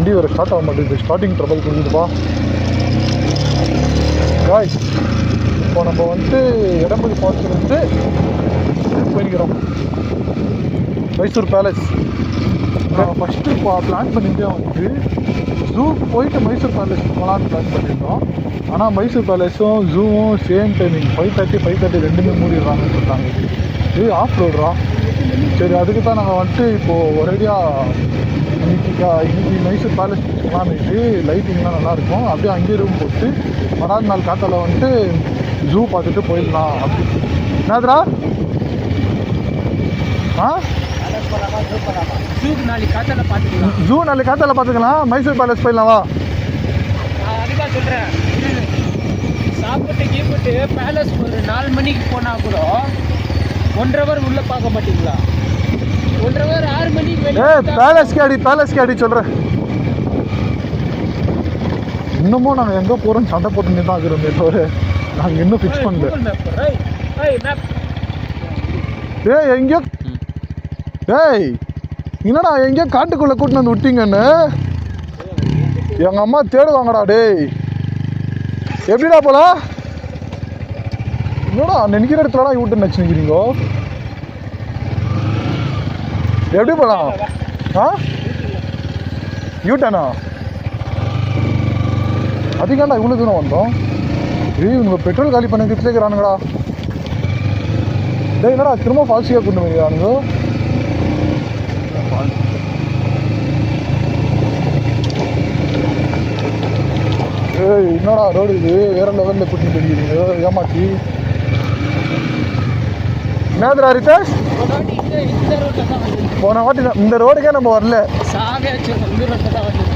வண்டி வேறு ஸ்டார்ட் ஆக மாட்டேங்குது. ஸ்டார்டிங் ட்ரபிள் கொடுக்குதுப்பா காய்ஸ். இப்போ நம்ம வந்துட்டு எடம்புரி ஃபால்ஸ்லேருந்து போயிருக்கிறோம் மைசூர் பேலஸ். ஃபஸ்ட்டு இப்போ பிளான் பண்ணிட்டு வந்து ஜூ போயிட்டு மைசூர் பேலஸ் போகலான்னு பிளான் பண்ணியிருந்தோம். ஆனால் மைசூர் பேலஸும் ஜூவும் சேம் டைமிங் 5:30 ரெண்டுமே மூடிடுறாங்கன்னு சொல்லிட்டாங்க. இது ஆஃப் ரோடுறா. சரி, அதுக்கு தான் நாங்கள் வந்துட்டு இப்போது ஒரேடியாக இன்னைக்கு மைசூர் பேலஸ் போகலான்னுட்டு லைட்டிங்லாம் நல்லாயிருக்கும். அப்படியே அங்கேயே ரூம் போட்டு மறாவது நாள் காத்தால வந்துட்டு ஜூ பார்த்துட்டு போயிடலாம். அப்படி என்னதுரா? ஜூ நாளைக்கு காத்தால பார்த்துக்கலாம். மைசூர் பேலஸ் போயிடலாம் வா. அதுதான் சொல்கிறேன். சாப்பிட்டு கீப்பிட்டு பேலஸ் ஒரு 4 மணிக்கு போனால் கூட 1.5 hour உள்ளே பார்க்க மாட்டீங்களா? 1.5 hour 6 மணிக்கு பேலஸ் கேடி சொல்கிறேன். இன்னமும் நாங்கள் எங்கே போகிறோம் சண்டை போட்டுன்னு தான் இருக்கிறோமே தவிர நாங்கள் இன்னும் ஃபிக்ஸ் பண்ணல. எங்கேயோ என்னடா எங்கேயோ காட்டுக்குள்ளே கூட்டின்னு வந்து விட்டீங்கன்னு எங்கள் அம்மா தேடுவாங்கடா. டேய் எப்படிடா போலாம்? என்னடா நினைக்கிற இடத்துலடா யூட்டன் வச்சுக்கிறீங்கோ? எப்படி போலாம்? யூட்டனா அதிகண்டா இவ்வளோ தூரம் வந்தோம். இவங்க பெட்ரோல் காலி பண்ண கிட்டேக்கிறானுங்கடா. டேய் என்னடா திரும்ப ஃபால்ஸியாக கொண்டு வைக்கிறானுங்க. என்னடா ரோடு இது வேற லெவலில் கூட்டிட்டு போயிருக்கீங்க ஏமாற்றி. என்னதுரா ரிதேஷ்? போன வாட்டி இந்த ரோடுக்கே நம்ம வரல.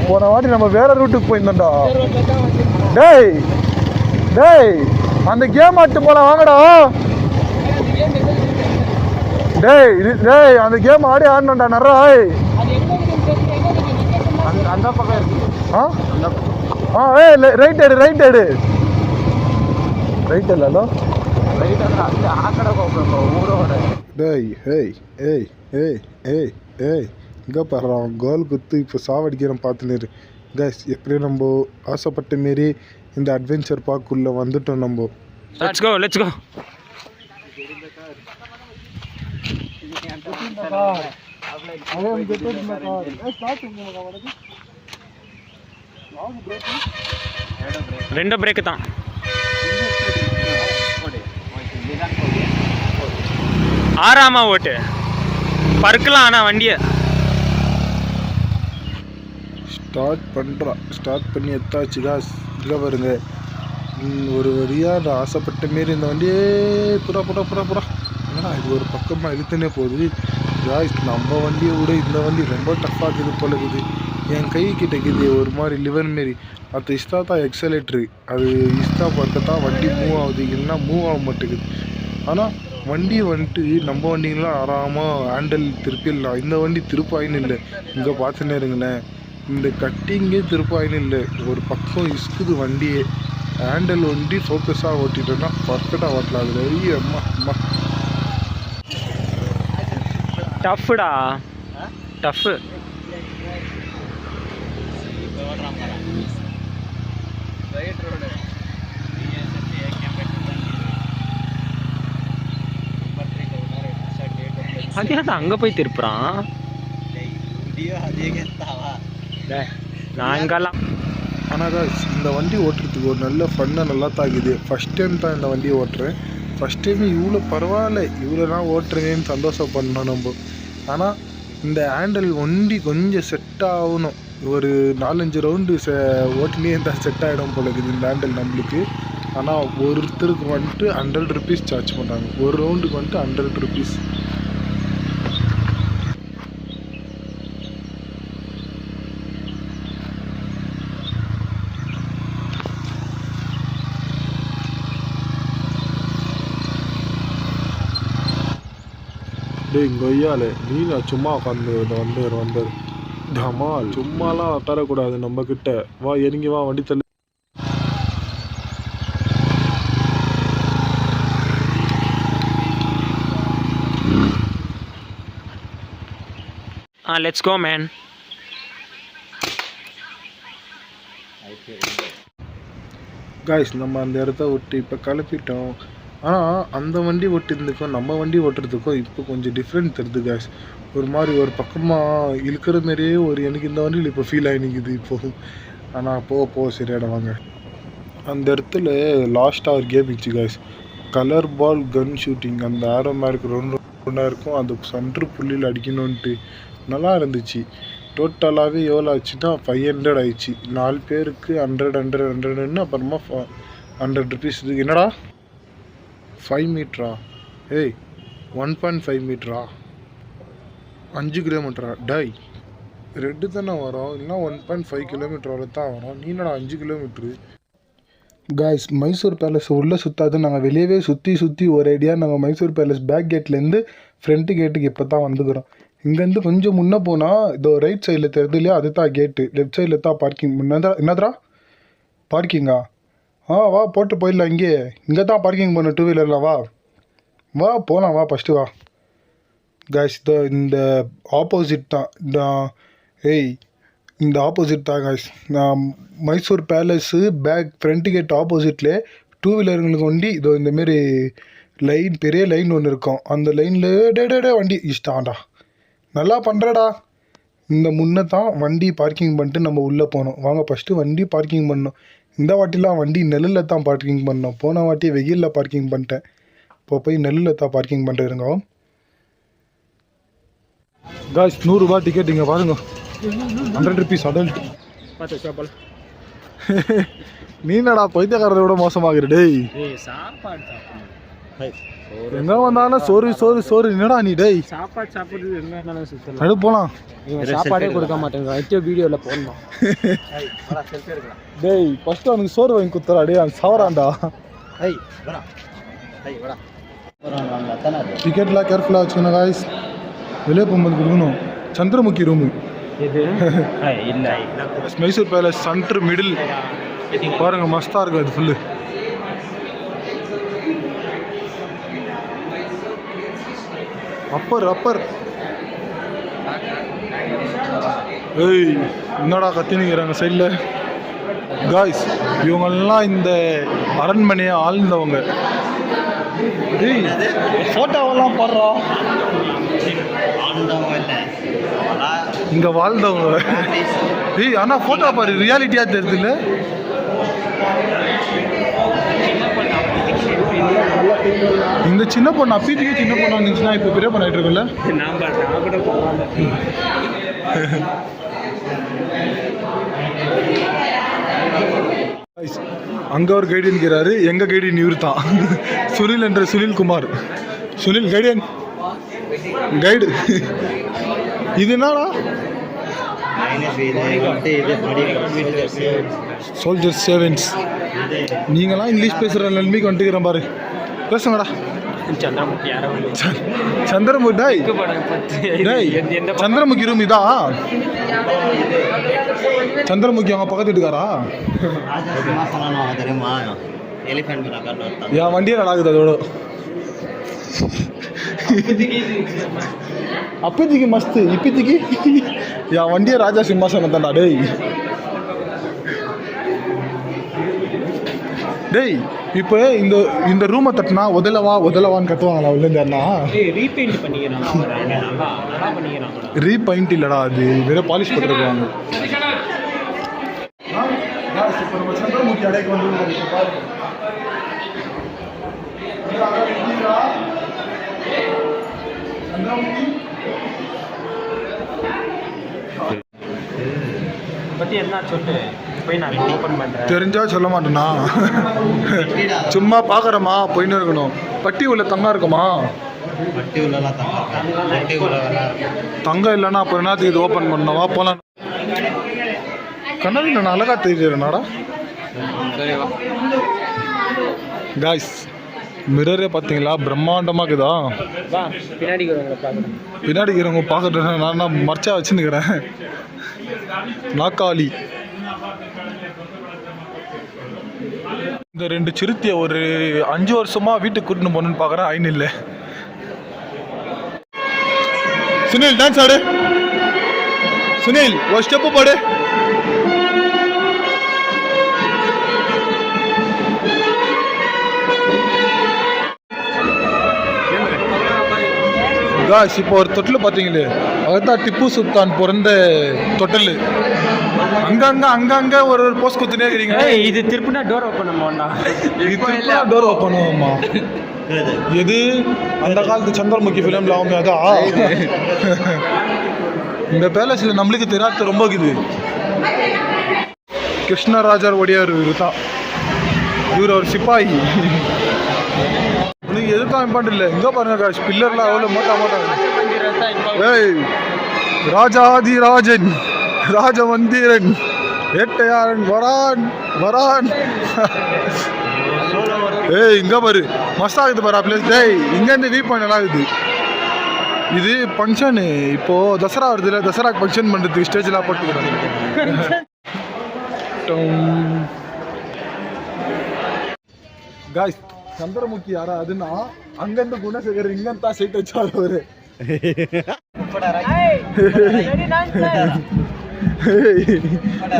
போன வாட்டி நம்ம வேற ரூட்டுக்கு போயிருந்தோம்டா. டேய் அந்த கேம் ஆட்டு போலாம் வாங்கடா. டேய் அந்த கேம் ஆடணும்டா நர்ரா. அந்த பக்கம் இருக்கு. ரைட் எடு இல்ல இங்கே பாரு கோல் குத்து இப்போ சாவடிக்கிறோம் பார்த்துன்னு. கைஸ் எப்படியும் நம்ம ஆசைப்பட்ட மாரி இந்த அட்வென்ச்சர் பார்க்குள்ளே வந்துட்டோம் நம்ம. Let's go. ரெண்டு பிரேக்கு தான். ஆறாமா ஓட்டு பறக்கலாம். ஆனால் வண்டியை ஸ்டார்ட் பண்ணி எத்தாச்சுதா. இங்கே பாருங்க ஒரு வழியாக நான் ஆசைப்பட்ட மாரி இந்த வண்டியே புறா ஏன்னா இது ஒரு பக்கமாக இழுத்துனே போகுது. நம்ம வண்டியை விட இந்த வண்டி ரொம்ப டஃப்பாக இருக்குது போல இருக்குது. என் கை கிட்ட இருக்குது ஒரு மாதிரி லிவர் மாரி. அது இஷ்டா தான் எக்ஸலேட்ரு. அது இஷ்டா பார்க்க தான் வண்டி மூவ் ஆகுது, இல்லைன்னா மூவ் ஆக மாட்டேங்குது. ஆனால் வண்டி வந்துட்டு நம்ம வண்டிங்களாம் ஆறாமல் ஹேண்டல் திருப்பிடலாம். இந்த வண்டி திருப்பாயின்னு இல்லை. இங்கே பார்த்துன்னே இருங்களேன், இந்த கட்டிங்கே திருப்பாயின்னு இல்லை. ஒரு பக்கம் இஸ்குது வண்டியே. ஹேண்டல் வண்டி ஃபோக்கஸாக ஓட்டிட்டோன்னா பர்ஃபெக்டாக ஓட்டலாம். அது நிறைய அம்மா டஃப்டா டஃப்பு. அதே அங்கே போய் திருப்புறான். நாங்கெல்லாம் ஆனால் இந்த வண்டி ஓட்டுறதுக்கு ஒரு நல்ல ஃபன்னாக நல்லா தாக்குது. ஃபஸ்ட் டைம் தான் இந்த வண்டியை ஓட்டுறேன். ஃபஸ்ட் டைம் இவ்வளோ பரவாயில்ல, இவ்வளோ நான் ஓட்டுறேன்னு சந்தோஷப்படணும் நம்ம. ஆனால் இந்த ஹேண்டில் வண்டி கொஞ்சம் செட் ஆகணும். ஒரு 4-5 ரவுண்டு ஓட்டினே இருந்தால் செட் ஆகிடும் போல இருக்குது இந்த ஹேண்டில் நம்மளுக்கு. ஆனால் ஒருத்தருக்கு வந்துட்டு 100 rupees சார்ஜ் பண்ணுறாங்க. ஒரு ரவுண்டுக்கு வந்துட்டு 100 rupees. கொய்யாலே நீ நான் சும்மா உட்காந்து வந்தேர் தமால் சும்மாலாம் தரக்கூடாது நம்ம கிட்ட. வா இறங்கி வா வண்டி தள்ளு. Let's go man. காய்ஸ் நம்ம அந்த இடத்த விட்டு இப்போ கிளப்பிட்டோம். ஆனால் அந்த வண்டி ஓட்டிருந்துக்கும் நம்ம வண்டி ஓட்டுறதுக்கும் இப்போ கொஞ்சம் டிஃப்ரெண்ட் தெரியுது காய்ஸ். ஒரு மாதிரி ஒரு பக்கமாக இழுக்கிற மாதிரியே எனக்கு இந்த வண்டியில் இப்போ ஃபீல் ஆகி நிற்குது இப்போது. ஆனால் போக சரியாயிடுவாங்க. அந்த இடத்துல லாஸ்ட்டாக ஒரு கேம் இருந்துச்சு guys, colour ball gun shooting. அந்த ஆரோ மார்க் ரவுண்டாக இருக்கும், அந்த சென்ட்ரு புள்ளியில் அடிக்கணுன்ட்டு நல்லா இருந்துச்சு. டோட்டலாகவே எவ்வளோ ஆச்சுன்னா 500 ஆயிடுச்சு. 4 பேருக்கு 100 அப்புறமா 100 ருபீஸ். இதுக்கு என்னடா 5 மீட்டரா? ஏய் 1.5 மீட்டரா? 5 கிலோமீட்டரா? டை ரெட்டு தானே வரும், இல்லைனா 1.5 கிலோமீட்டர் அவ்வளோ தான் வரும். நீ என்னடா 5 கிலோமீட்ரு? காய்ஸ் மைசூர் பேலஸ் உள்ளே சுற்றாது, நாங்கள் வெளியவே சுற்றி ஒரு ஐடியா நாங்கள் மைசூர் பேலஸ் பேக் கேட்லேருந்து ஃப்ரண்ட்டு கேட்டுக்கு இப்போ தான் வந்துக்கிறோம். இங்கேருந்து கொஞ்சம் முன்னே போனால் இதோ ரைட் சைடில் தெரியுது இல்லையா, அது தான் கேட்டு. லெஃப்ட் சைடில் தான் பார்க்கிங். என்னதுரா பார்க்கிங்கா? வா போட்டு போயிடலாம். இங்கே தான் பார்க்கிங் பண்ண 2 வீலரில். வா போகலாம், வா ஃபஸ்ட்டு வா. காய்ஸ் இதோ இந்த ஆப்போசிட் தான், இந்த ஆப்போசிட் தான் guys. Mysore palace back front gate ஆப்போசிட்லேயே 2 வீலருங்களுக்கு வண்டி இதோ இந்தமாரி லைன், பெரிய லைன் ஒன்று இருக்கும். அந்த லைனில் டே வண்டி இஷ்டாண்டா, நல்லா பண்ணுறடா. இந்த முன்னே தான் வண்டி பார்க்கிங் பண்ணிட்டு நம்ம உள்ளே போனோம். வாங்க ஃபஸ்ட்டு வண்டி பார்க்கிங் பண்ணோம். இந்த வாட்டிலாம் வண்டி நெல்லில் தான் பார்க்கிங் பண்ணோம். போன வாட்டி வெயிலில் பார்க்கிங் பண்ணிட்டேன். இப்போ போய் நெல்லில் தான் பார்க்கிங் பண்ணிட்டு இருங்க. காய்ஸ் 100 ரூபா டிக்கெட் இங்கே பாருங்க, 100 ருபீஸ் அடல்ட். நீ என்னடா பைத்தியக்காரரை விட மோசமாகிற டேய். எங்க வந்தாலும் சோறு என்னடா நீ டேய். சாப்பாடு சாப்பிடுறது எங்க வேணாலும் சுத்தலாம். நடு போலாம். சாப்பாடே கொடுக்க மாட்டேங்க. ஐயோ வீடியோல போடணும். டேய் ஃபர்ஸ்ட் அவனுக்கு சோறு வாங்கி குத்துறா டேய், அவன் சவரான்டா. டிக்கெட்லாம் கேர்ஃபுல்லாக வச்சுக்கணும் காய்ஸ். வெளியே போகும்போது கொடுக்கணும். Chandramukhi room Mysore palace centre middle பாருங்க, மஸ்தா இருக்கு அது ஃபுல்லு. அப்பர் ஏய் என்னடா கத்தினுங்கிறாங்க சைடில். காய்ஸ் இவங்கெல்லாம் இந்த அரண்மனையை ஆழ்ந்தவங்க. டேய் ஃபோட்டோவெல்லாம் போடுறோம், இங்கே வாழ்ந்தவங்க. டேய் ஆனால் ஃபோட்டோ பாரு ரியாலிட்டியாக தெரியுது இல்லை. இந்த சின்ன பொண்ணு அப்பீட்டுக்கே சின்ன பொண்ணா இருந்துச்சுன்னா இப்போ பெரிய பண்ணிட்டு இருக்குல்ல. அங்கே ஒரு கைடியன் இருக்கிறாரு, எங்கள் கைடியன் இவர் தான், சுனில் என்ற சுனில் குமார். சுனில் கைடியன் கைடு. இது என்னடா? சோல்ஜர் சேவன்ஸ். நீங்களாம் இங்கிலீஷ் பேசுகிற நிலைமைக்கு வந்துக்கிறேன் பாரு, பேசுங்கடா. சந்திரமுகி டாய், சந்திரமுகி ரூம் இதான். சந்திரமுகி அவங்க பக்கத்து வீட்டுக்காரா? என் வண்டியே நடாக்குது அதோட. அப்பத்திக்கு மஸ்து, இப்பத்திக்கு என் வண்டியை ராஜா சிம்மாசனம் தான்டா டேய். டேய் இப்போ இந்த ரூமை தட்டினா உதலவான்னு கத்துவாங்களா உள்ளேருந்தா? ரீபெயிண்ட் இல்லடா, அது வெறும் பாலிஷ் பண்ணிருக்காங்க. சந்திரமுகி அடைக்கு வந்து பற்றி என்ன சொல்லு, போய் நான் ஓப்பன் பண்ணுறேன். தெரிஞ்சா சொல்ல மாட்டேனா, சும்மா பார்க்குறமா போயின்னு இருக்கணும். பட்டி உள்ள தங்கம் இருக்குமா? தங்கம் இல்லைன்னா அப்போ என்னத்துக்கு இது ஓப்பன் பண்ணவா? போலாம். கண்ணாடி நான் அழகா தெரியுறேனாடா. காய்ஸ் மிரரே பார்த்தீங்களா, பிரம்மாண்டமாக இருக்குதா. பின்னாடி இருக்கிறவங்க பார்க்கறது நான் மறைச்சா வச்சுன்னுக்கிறேன். நாக்காளி. இந்த 2 சிறுத்தையை ஒரு 5 வருஷமா வீட்டுக்கு கூட்டின்னு போகணுன்னு பார்க்குறேன், ஐன் இல்லை. சுனில் டான்ஸ் ஆடு. சுனில் ஒரு ஸ்டெப்பு போடு. காய்ஸ் இப்போ ஒரு தொட்டில் பார்த்தீங்களே அதுதான் திப்பு சுல்தான் பிறந்த தொட்டில். அங்கங்க ஒரு போஸ்ட் குத்துனே இருக்கிறீங்க. இது திருப்பினா டோர் ஓப்பன் பண்ணுவோம்டா. இது திருப்பினா டோர் ஓப்பன் பண்ணுவோமா? எது அந்த காலத்து சந்திரமுகி ஃபிலிம்ல அவங்க அதான். இந்த பேலஸ்ல நம்மளுக்கு தெரியாத ரொம்ப இருக்குது. கிருஷ்ணராஜர் ஒடியார் இவர் தான். இவர் ஒரு சிப்பாயி. நீங்க எதுதான் இம்பார்ட்டன் இல்லை. இங்க பாருங்க காஷ் பில்லர்லாம் அவ்வளவு மோட்டாங்க. ஏய் ராஜாதி ராஜன் ராஜமந்திரன் வேட்டையாரன் வரான். ஏய் இங்க பாரு மஸ்ட் ஆகுது பாரு பிளேஸ். டேய் இங்க இருந்து வியூ பாயிண்ட் நல்லா இருக்குது. இது ஃபங்க்ஷனு இப்போ தசரா வருதுல, தசராக்கு ஃபங்க்ஷன் பண்றதுக்கு ஸ்டேஜ்லாம் போட்டுக்கிறாங்க. காய்ஸ் சந்திரமுகி யாரா அதுன்னா அங்கிருந்து குணசேகர் இங்கன்னு தான் சைட் வச்சாரு அவரு.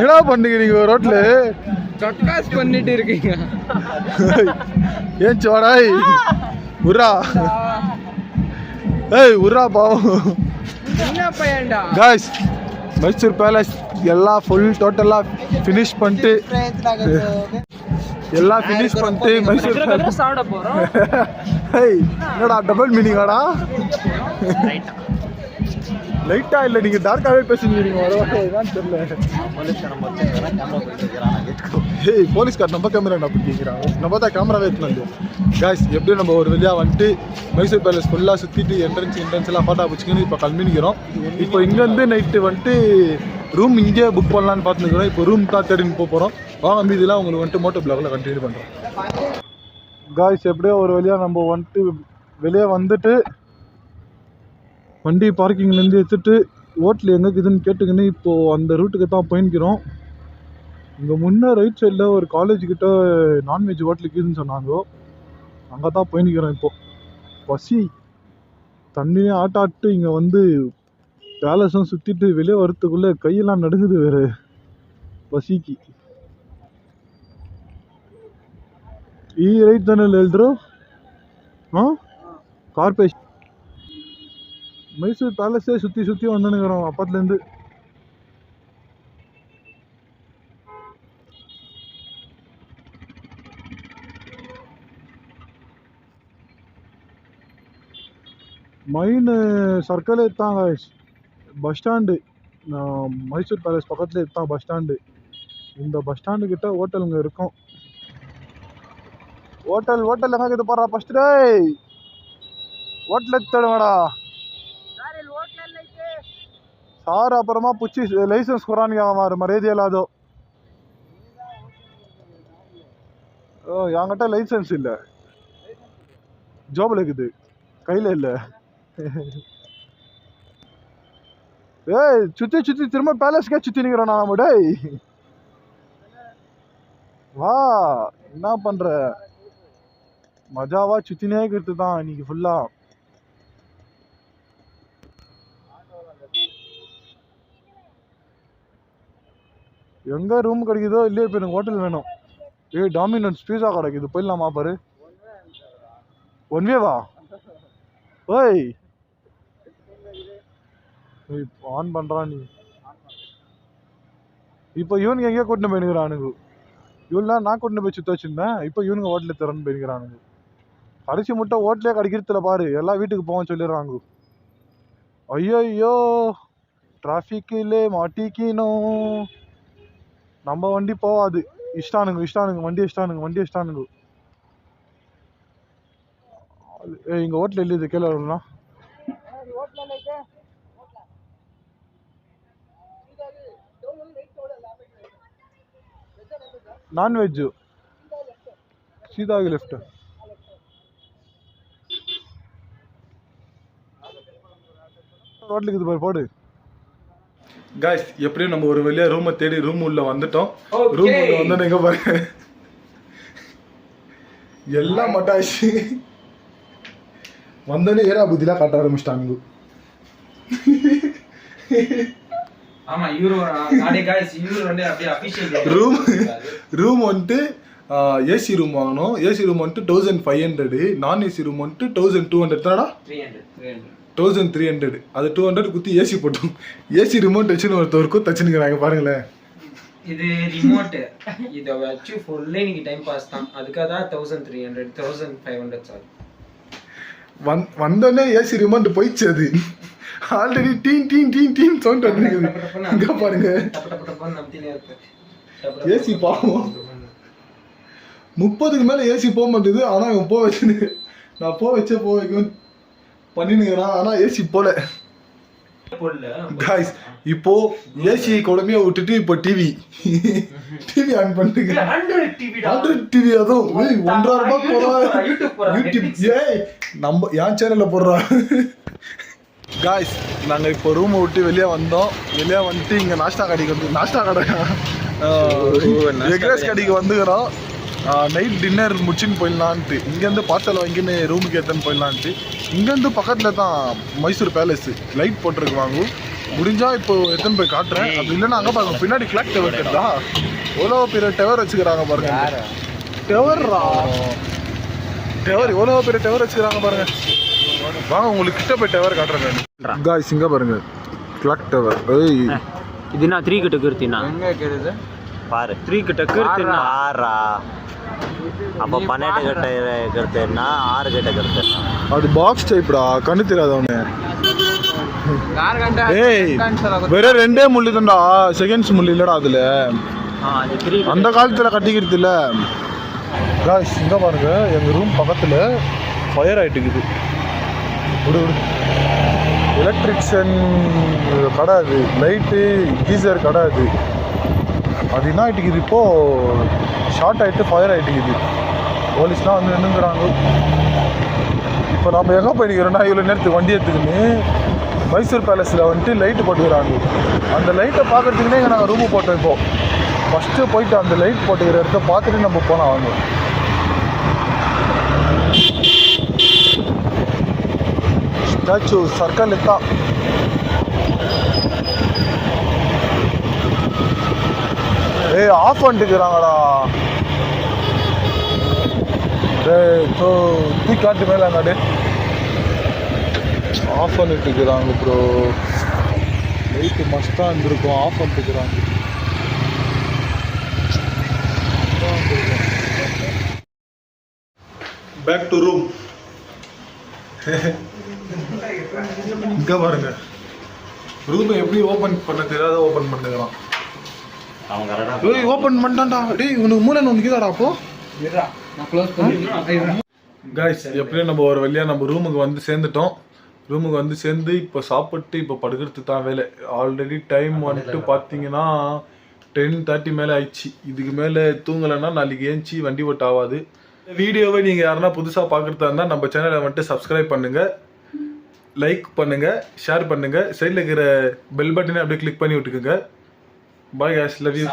என்ன பண்ணுகிறீங்க ரோட்ல? சக்காஸ் பண்ணிட்டு இருக்கீங்க. ஏன் சோடாய் உர்ரா. ஏய் உர்ரா பாவம். என்ன பையன்டா காய்ஸ் மைசூர் பேலஸ் எல்லாம் ஃபுல் டோட்டலா ஃபினிஷ் பண்ணிட்டு மைசூர் பேலஸ் சாப்பிட போறோம். ஏய் என்னடா டபுள் மீனிங்காடா? லைட்டா இல்ல நீங்க டார்க்காவே பேசுறீங்க. வரவான்னு தெரியல. ஏய் போலீஸ்கார் நம்ம கேமரா என்ன பண்ணிக்கிறாங்க? நம்ம தான் கேமராவே எடுத்துனோம். காய்ஸ் எப்படியும் நம்ம ஒரு வழியா வந்துட்டு மைசூர் பேலஸ் ஃபுல்லாக சுற்றிட்டு என்ட்ரன்ஸ் எல்லாம் ஃபோட்டோ பிடிச்சிக்கணும். இப்போ கிளம்பிக்கிறோம். இப்போ இங்கேருந்து நைட்டு வந்துட்டு ரூம் இங்கே புக் பண்ணலான்னு பார்த்துக்கிறோம். இப்போ ரூம் தான் தேடின்னு போகிறோம். வாங்க மீதிலாம் உங்களுக்கு வந்துட்டு மோட்டோ பிளாக்ல கண்டினியூ பண்ணுறோம். காய்ஸ் எப்படியோ ஒரு வழியாக நம்ம வந்துட்டு வெளியே வந்துட்டு வண்டி பார்க்கிங்லேருந்து எடுத்துட்டு ஹோட்டல் எங்கே இருக்குதுன்னு கேட்டுக்கின்னு இப்போது அந்த ரூட்டுக்கு தான் போயின்னுக்கிறோம். இங்கே முன்னே ரைட் சைடில் ஒரு காலேஜுக்கிட்ட நான்வெஜ் ஹோட்டல் இருக்குதுன்னு சொன்னாங்க. அங்கே தான் போயின்னுக்கிறோம். இப்போது பசி தண்ணியே ஆட்டாட்டு இங்கே வந்து பேலஸும் சுற்றிட்டு வெளியே வரத்துக்குள்ளே கையெல்லாம் நடுங்குது வேறு பசிக்கு. ಈ ರೈಟ್ ತಾನೆಲ್ಲ ಹೇಳಿದ್ರು. ಹಾಂ ಕಾರ್ಪೊರೇಷನ್ மைசூர் பேலஸே சுற்றி வந்துனுங்கிறோம் அப்பத்துலேருந்து. மைன் சர்க்கிள் தான் பஸ் ஸ்டாண்டு. மைசூர் பேலஸ் பக்கத்தில் தான் பஸ் ஸ்டாண்டு. இந்த பஸ் ஸ்டாண்டு கிட்ட ஹோட்டலுங்க இருக்கும். ஹோட்டல் எங்கே கிட்ட போடுறா ஃபஸ்ட்டு? டேய் ஹோட்டல் எடுத்துடுவாடா சார். அப்புறமா புச்சி லைசன்ஸ் குறான்னு மாறு மரியாதை இல்லாதோ. என்கிட்ட லைசன்ஸ் இல்லை, ஜாபில் இருக்குது, கையில் இல்லை. ஏய் சுற்றி திரும்ப பேலஸ்க்கே சுற்றி நிற்கிறோம் நான். டேய் வா என்ன பண்ணுற? மஜாவா சுற்றினே இருக்கிறது தான் இன்னைக்கு ஃபுல்லாக. எங்கே ரூம் கிடைக்குதோ இல்லையே இப்போ எனக்கு ஹோட்டல் வேணும். ஏய் டாமினோஸ் பீஸா கிடைக்குது, போயிடலாமா பாரு? ஒன் வேவா? ஓய் ஆன் பண்ணுறான் நீ. இப்போ இவனுக்கு எங்கேயோ கூட்டின்னு போயினுக்கிறானுங்க. இவனா நான் கூட்டின்னு போய் சுற்ற வச்சுருந்தேன். இப்போ இவனுங்க ஹோட்டலில் திறன்னு போயிருக்கிறானுங்க. கடைசி முட்டை ஹோட்டலே கிடைக்கிறதுல பாரு, எல்லாம் வீட்டுக்கு போவோம் சொல்லிடுறாங்க. ஐயோ டிராஃபிக்கிலே மாட்டிக்கணும். நம்ம வண்டி போவாது. இஷ்டானுங்க வண்டி இஷ்டானுங்க. இங்கே ஹோட்டல் இல்லை கேள்வி வரலாம். நான்வெஜ்ஜு சீதாகி லெஃப்ட். ஹோட்டலுக்கு இது பாரு போடு. காய்ஸ் எப்படியும் நம்ம ஒரு வெளியே ரூமை தேடி ரூம் உள்ள வந்துட்டோம். ரூம் உள்ள வந்தோன்னு எங்க பாருங்க எல்லாம் மட்டாச்சு. வந்தோடனே ஏரா புத்திலாம் காட்ட ஆரம்பிச்சிட்டாங்க. ரூம் வந்துட்டு ஏசி ரூம் வாங்கணும். ஏசி ரூம் வந்துட்டு 1500, நான் ஏசி ரூம் வந்துட்டு 1200 தானடா. 1300. அது 200 குத்தி ஏசி போட்டோம். ஏசி ரிமோட் வச்சுன்னு ஒருத்தருக்கும் தச்சுனுங்கிறாங்க பாருங்களேன். இது ரிமோட் இதை வச்சு ஃபுல்லே இன்னைக்கு டைம் பாஸ் தான். அதுக்காக தான் 1300 1500 சார். வந்தோடனே ஏசி ரிமோட் போயிடுச்சு. அது ஆல்ரெடி டீன் டீன் டீன் டீன் சவுண்ட் வந்துருக்குது. இங்க பாருங்க ஏசி பாவம் 30க்கு மேல ஏசி போக மாட்டேது. ஆனா இவன் போக வச்சுன்னு நான் போக வைக்கும் பண்ணினுங்கிறான். ஆனா ஏசி போல. காய்ஸ் இப்போ ஏசி குழம்பைய விட்டுட்டு இப்போ டிவி ஆன் பண்ணிட்டு 100 டிவி அதுவும் 1.5 ரூபாய் போடுறா யூடியூப். ஏய் நம்ம என் சேனல்ல போடுறா. காய்ஸ் நாங்க இப்போ ரூமை விட்டு வெளியே வந்தோம். வெளியே வந்துட்டு இங்க நாஷ்டா கடைக்கு வந்து நாஷ்டா கடை எக்ரேஸ் கடைக்கு வந்துக்கிறோம். நைட் டின்னர் முடிச்சுன்னு போயிடலான்ட்டு இங்கேருந்து பார்சல் வாங்கின்னு ரூமுக்கு எடுத்துன்னு போயிடலான்ட்டு. இங்கேருந்து பக்கத்தில் தான் மைசூர் பேலஸ் லைட் போட்டிருக்குவாங்க. முடிஞ்சா இப்போ எடுத்துன்னு போய் காட்டுறேன். அப்படி இல்லைன்னா அங்கே பாருங்க பின்னாடி கிளாக் டவர் இருக்குதா. எவ்வளோ பெரிய டவர் வச்சுக்கிறாங்க பாருங்க. டவர் எவ்வளோ பெரிய டவர் வச்சுக்கிறாங்க பாருங்க. வாங்க உங்களுக்கு கிட்ட போய் டவர் காட்டுறேன். காய்ஸ் இங்கே பாருங்க கிளாக் டவர். ஏய் இது நான் 3 கிட்ட கீர்த்தினா எங்க கேக்குது பாரு. 3 கிட்ட கீர்த்தினா ஆறா அப்ப 12 கிட்ட கீர்த்தினா 6 கிட்ட கீர்த்தினா அது பாக்ஸ் டைப்டா கண்ணு தெரியாதவனே. ஏய் வேற 2 முள்ளு தான்டா செகண்ட்ஸ் முள்ளு இல்லடா அதுல. அந்த காலத்துல கட்டிக்கிறது இல்ல. காய்ஸ் இங்க பாருங்க எங்க ரூம் பக்கத்துல ஃபயர் ஆயிட்டுக்குது. விடு எலக்ட்ரிக்ஷன் கடை அது. லைட்டு கீசர் கடை அது. அது என்ன ஆகிட்டுக்குது இப்போது ஷார்ட் ஆகிட்டு ஃபயர் ஆகிட்டுக்குது. போலீஸ்லாம் வந்து நின்றுங்கிறாங்க. இப்போ நம்ம எங்கே போயிருக்கிறோன்னா இவ்வளோ நேரத்துக்கு வண்டி எடுத்துக்கின்னு மைசூர் பேலஸில் வந்துட்டு லைட்டு போட்டுக்கிறாங்க. அந்த லைட்டை பார்க்குறதுக்குனே இங்கே நாங்கள் ரூமு போட்டோம். இப்போது ஃபஸ்ட்டு போயிட்டு அந்த லைட் போட்டுக்கிற இடத்த பார்த்துட்டு நம்ம போனால் வாங்க. ஸ்டாச்சு சர்க்கிள் தான். ஏய் ஆஃப் பண்ணிட்டுக்கிறாங்கடா. தூக்கி காட்டு மேலே அங்காடு ஆஃப் பண்ணிட்டுக்கிறாங்க ப்ரோ. லைட்டு மஸ்டாக இருந்திருக்கும் ஆஃப் பண்ணிட்டுக்கிறாங்க. Back to room. இங்க பாருங்க ரூமை எப்படி ஓபன் பண்ண தெரியாத ஓபன் பண்ணுகிறான். ஓபன் பண்ணிட்டான்டா. டேய் உனக்கு மூளை நோண்டிக்குதாடா. அப்போ காய்ஸ் எப்படியும் நம்ம ஒரு வழியா நம்ம ரூமுக்கு வந்து சேர்ந்துட்டோம். ரூமுக்கு வந்து சேர்ந்து இப்போ சாப்பிட்டு இப்போ படுக்கிறது தான் வேலை. ஆல்ரெடி டைம் வந்துட்டு பார்த்தீங்கன்னா 10:30 மேலே ஆயிடுச்சு. இதுக்கு மேலே தூங்கலைன்னா நாளைக்கு ஏஞ்சி வண்டி ஓட்ட ஆகாது. வீடியோவை நீங்கள் யாருன்னா புதுசாக பார்க்குறதா இருந்தால் நம்ம சேனலை வந்துட்டு சப்ஸ்கிரைப் பண்ணுங்கள், லைக் பண்ணுங்கள், ஷேர் பண்ணுங்கள். சைடில் இருக்கிற பெல் பட்டனை அப்படியே கிளிக் பண்ணி விட்டுக்குங்க. Bye guys, love you.